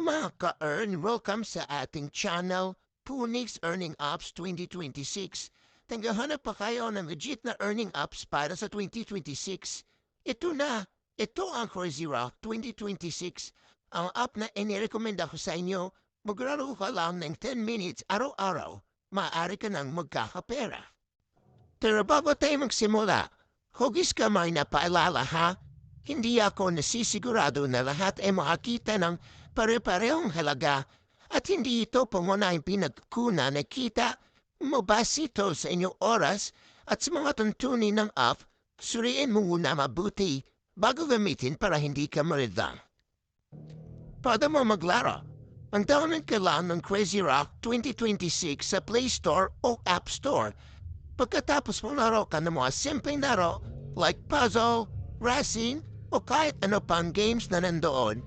mga ka-earn, welcome sa ating channel, Punix Earning Apps 2026. Tanggahanap pa kayo ng legit na earning apps para sa 2026. Ito na, ito ang Crazy Rock 2026. Ang app na inirekomenda ko sa inyo, maglaro ka lang ng 10 minutes araw-araw, maaari ka nang magkakapera. Pero bago tayo magsimula, hugis kamay na paalala ha, hindi ako nasisigurado na lahat ay makakita ng pare-parehong halaga at hindi ito pangunahing pinagkuna na kita mo base ito sa inyong oras at sa mga tuntunin ng app, suriin mo muna mabuti bago gamitin para hindi ka maridang. Pada mo maglaro, ang download ka lang ng Crazy Rock 2026 sa Play Store o App Store. Pagkatapos mo laro ka ng mga simpleng laro like puzzle, racing, o kahit ano pang games na nandoon,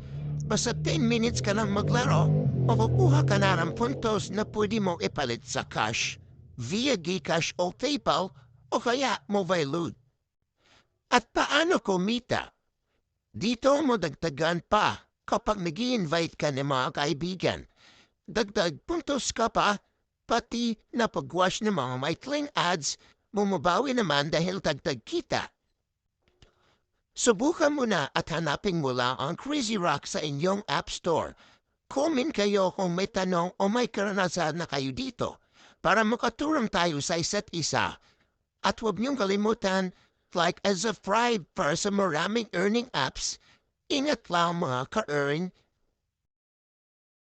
basta 10 minutes ka lang maglaro, makukuha ka na ng puntos na pwede mong ipalit sa cash, via Gcash o PayPal, o kaya mobile load. At paano kumita? Dito mo dagdagan pa kapag nag-i-invite ka ng mga kaibigan. Dagdag puntos ka pa, pati na pag-wash ng mga maikling ads, bumabawi naman dahil dagdag kita. Subukan mo na at hanapin mo lang ang Crazy Rock sa inyong App Store. Comment kayo kung may tanong o may karanasan na kayo dito para makatulong tayo sa isa't isa. At huwag niyong kalimutan, like as a subscribe para sa maraming earning apps. Ingat lang mga ka-earn,